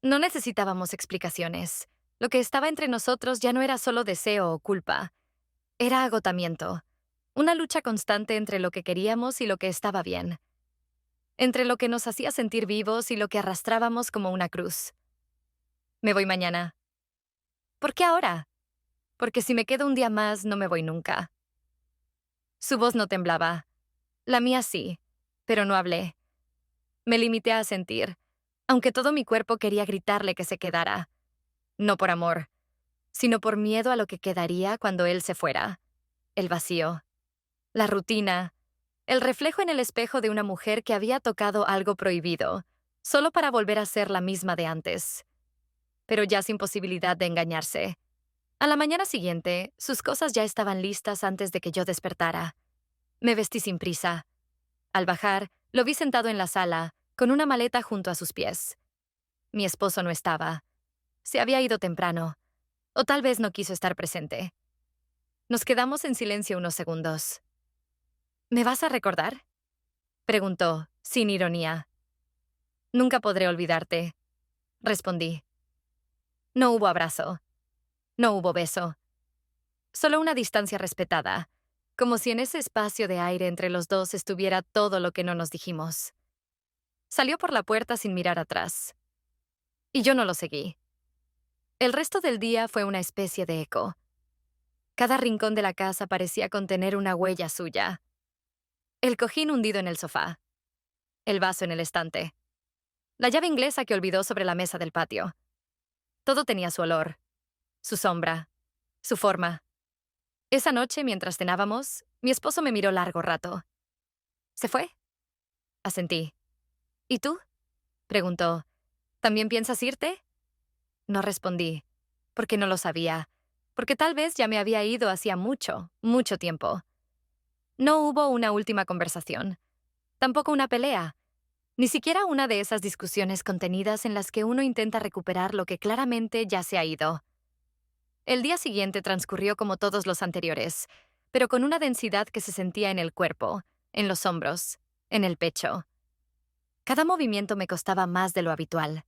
No necesitábamos explicaciones. Lo que estaba entre nosotros ya no era solo deseo o culpa. Era agotamiento. Una lucha constante entre lo que queríamos y lo que estaba bien. Entre lo que nos hacía sentir vivos y lo que arrastrábamos como una cruz. Me voy mañana. ¿Por qué ahora? Porque si me quedo un día más, no me voy nunca. Su voz no temblaba. La mía sí, pero no hablé. Me limité a sentir, aunque todo mi cuerpo quería gritarle que se quedara. No por amor, sino por miedo a lo que quedaría cuando él se fuera. El vacío, la rutina, el reflejo en el espejo de una mujer que había tocado algo prohibido, solo para volver a ser la misma de antes. Pero ya sin posibilidad de engañarse. A la mañana siguiente, sus cosas ya estaban listas antes de que yo despertara. Me vestí sin prisa. Al bajar, lo vi sentado en la sala, con una maleta junto a sus pies. Mi esposo no estaba. Se había ido temprano. O tal vez no quiso estar presente. Nos quedamos en silencio unos segundos. ¿Me vas a recordar? Preguntó, sin ironía. Nunca podré olvidarte, respondí. No hubo abrazo. No hubo beso. Solo una distancia respetada, como si en ese espacio de aire entre los dos estuviera todo lo que no nos dijimos. Salió por la puerta sin mirar atrás. Y yo no lo seguí. El resto del día fue una especie de eco. Cada rincón de la casa parecía contener una huella suya. El cojín hundido en el sofá. El vaso en el estante. La llave inglesa que olvidó sobre la mesa del patio. Todo tenía su olor, su sombra, su forma. Esa noche, mientras cenábamos, mi esposo me miró largo rato. ¿Se fue? Asentí. ¿Y tú? Preguntó. ¿También piensas irte? No respondí, porque no lo sabía, porque tal vez ya me había ido hacía mucho, mucho tiempo. No hubo una última conversación, tampoco una pelea, ni siquiera una de esas discusiones contenidas en las que uno intenta recuperar lo que claramente ya se ha ido. El día siguiente transcurrió como todos los anteriores, pero con una densidad que se sentía en el cuerpo, en los hombros, en el pecho. Cada movimiento me costaba más de lo habitual.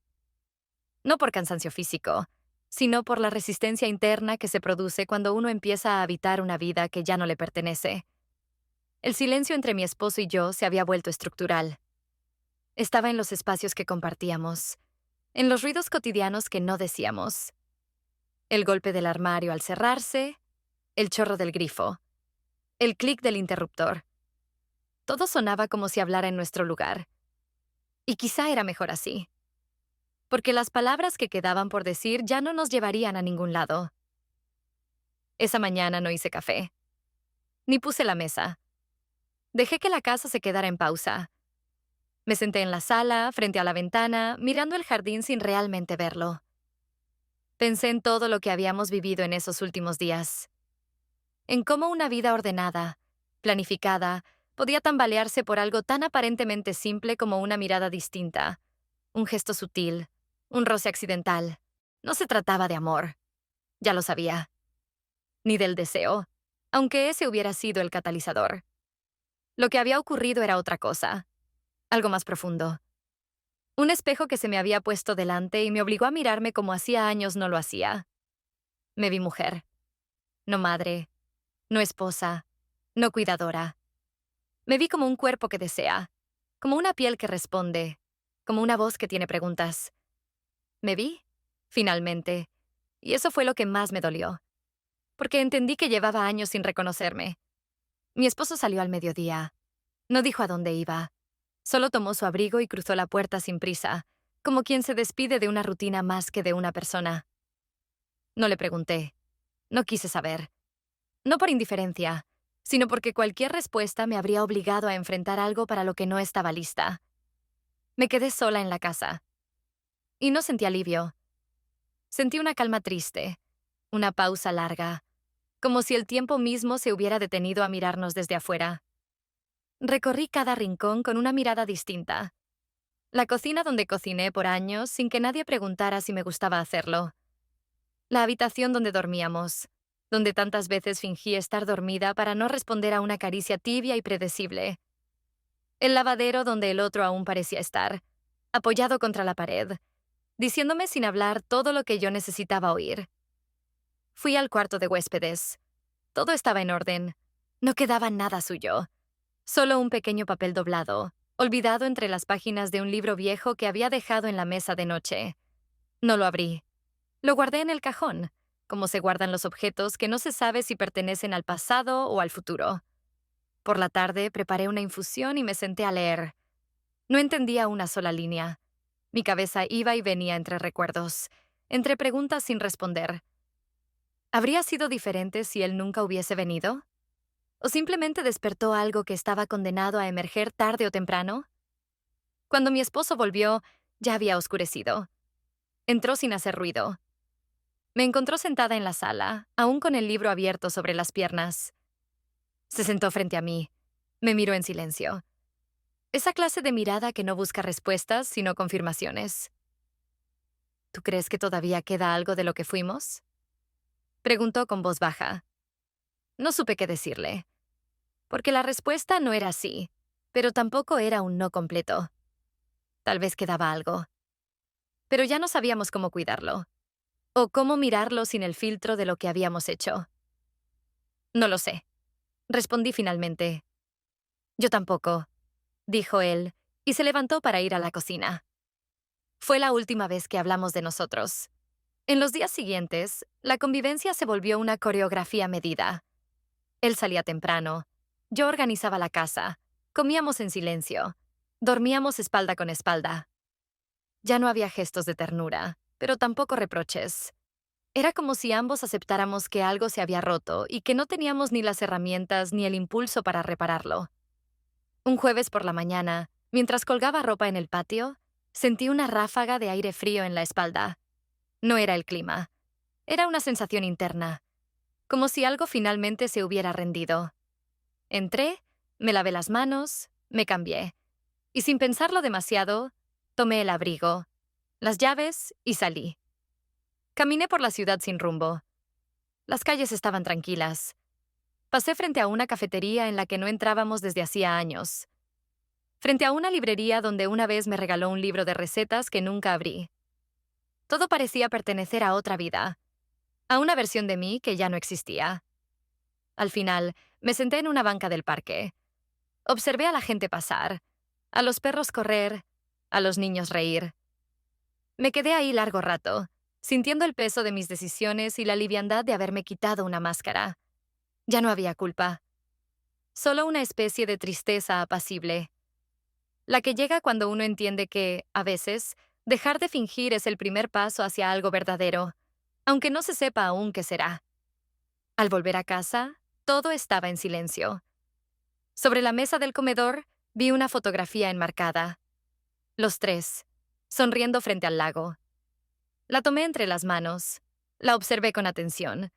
No por cansancio físico, sino por la resistencia interna que se produce cuando uno empieza a habitar una vida que ya no le pertenece. El silencio entre mi esposo y yo se había vuelto estructural. Estaba en los espacios que compartíamos, en los ruidos cotidianos que no decíamos. El golpe del armario al cerrarse, el chorro del grifo, el clic del interruptor. Todo sonaba como si hablara en nuestro lugar. Y quizá era mejor así, porque las palabras que quedaban por decir ya no nos llevarían a ningún lado. Esa mañana no hice café, ni puse la mesa. Dejé que la casa se quedara en pausa. Me senté en la sala, frente a la ventana, mirando el jardín sin realmente verlo. Pensé en todo lo que habíamos vivido en esos últimos días. En cómo una vida ordenada, planificada, podía tambalearse por algo tan aparentemente simple como una mirada distinta, un gesto sutil, un roce accidental. No se trataba de amor, ya lo sabía, ni del deseo, aunque ese hubiera sido el catalizador. Lo que había ocurrido era otra cosa, algo más profundo. Un espejo que se me había puesto delante y me obligó a mirarme como hacía años no lo hacía. Me vi mujer, no madre, no esposa, no cuidadora. Me vi como un cuerpo que desea, como una piel que responde, como una voz que tiene preguntas. Me vi, finalmente, y eso fue lo que más me dolió, porque entendí que llevaba años sin reconocerme. Mi esposo salió al mediodía. No dijo a dónde iba. Solo tomó su abrigo y cruzó la puerta sin prisa, como quien se despide de una rutina más que de una persona. No le pregunté. No quise saber. No por indiferencia, sino porque cualquier respuesta me habría obligado a enfrentar algo para lo que no estaba lista. Me quedé sola en la casa. Y no sentí alivio. Sentí una calma triste, una pausa larga, como si el tiempo mismo se hubiera detenido a mirarnos desde afuera. Recorrí cada rincón con una mirada distinta. La cocina donde cociné por años sin que nadie preguntara si me gustaba hacerlo. La habitación donde dormíamos, donde tantas veces fingí estar dormida para no responder a una caricia tibia y predecible. El lavadero donde el otro aún parecía estar, apoyado contra la pared, diciéndome sin hablar todo lo que yo necesitaba oír. Fui al cuarto de huéspedes. Todo estaba en orden. No quedaba nada suyo. Solo un pequeño papel doblado, olvidado entre las páginas de un libro viejo que había dejado en la mesa de noche. No lo abrí. Lo guardé en el cajón, como se guardan los objetos que no se sabe si pertenecen al pasado o al futuro. Por la tarde preparé una infusión y me senté a leer. No entendía una sola línea. Mi cabeza iba y venía entre recuerdos, entre preguntas sin responder. ¿Habría sido diferente si él nunca hubiese venido? ¿O simplemente despertó algo que estaba condenado a emerger tarde o temprano? Cuando mi esposo volvió, ya había oscurecido. Entró sin hacer ruido. Me encontró sentada en la sala, aún con el libro abierto sobre las piernas. Se sentó frente a mí. Me miró en silencio. Esa clase de mirada que no busca respuestas, sino confirmaciones. ¿Tú crees que todavía queda algo de lo que fuimos? Preguntó con voz baja. No supe qué decirle, porque la respuesta no era sí, pero tampoco era un no completo. Tal vez quedaba algo, pero ya no sabíamos cómo cuidarlo, o cómo mirarlo sin el filtro de lo que habíamos hecho. No lo sé, respondí finalmente. Yo tampoco, dijo él, y se levantó para ir a la cocina. Fue la última vez que hablamos de nosotros. En los días siguientes, la convivencia se volvió una coreografía medida. Él salía temprano, yo organizaba la casa, comíamos en silencio, dormíamos espalda con espalda. Ya no había gestos de ternura, pero tampoco reproches. Era como si ambos aceptáramos que algo se había roto y que no teníamos ni las herramientas ni el impulso para repararlo. Un jueves por la mañana, mientras colgaba ropa en el patio, sentí una ráfaga de aire frío en la espalda. No era el clima, era una sensación interna, como si algo finalmente se hubiera rendido. Entré, me lavé las manos, me cambié, y sin pensarlo demasiado, tomé el abrigo, las llaves y salí. Caminé por la ciudad sin rumbo. Las calles estaban tranquilas. Pasé frente a una cafetería en la que no entrábamos desde hacía años. Frente a una librería donde una vez me regaló un libro de recetas que nunca abrí. Todo parecía pertenecer a otra vida, a una versión de mí que ya no existía. Al final, me senté en una banca del parque. Observé a la gente pasar, a los perros correr, a los niños reír. Me quedé ahí largo rato, sintiendo el peso de mis decisiones y la liviandad de haberme quitado una máscara. Ya no había culpa, solo una especie de tristeza apacible, la que llega cuando uno entiende que, a veces, dejar de fingir es el primer paso hacia algo verdadero, aunque no se sepa aún qué será. Al volver a casa, todo estaba en silencio. Sobre la mesa del comedor, vi una fotografía enmarcada. Los tres, sonriendo frente al lago. La tomé entre las manos. La observé con atención,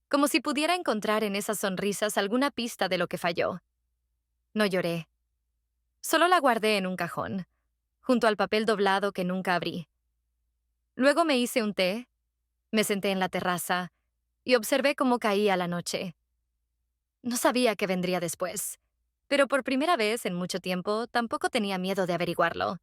como si pudiera encontrar en esas sonrisas alguna pista de lo que falló. No lloré. Solo la guardé en un cajón, junto al papel doblado que nunca abrí. Luego me hice un té, me senté en la terraza y observé cómo caía la noche. No sabía qué vendría después, pero por primera vez en mucho tiempo tampoco tenía miedo de averiguarlo.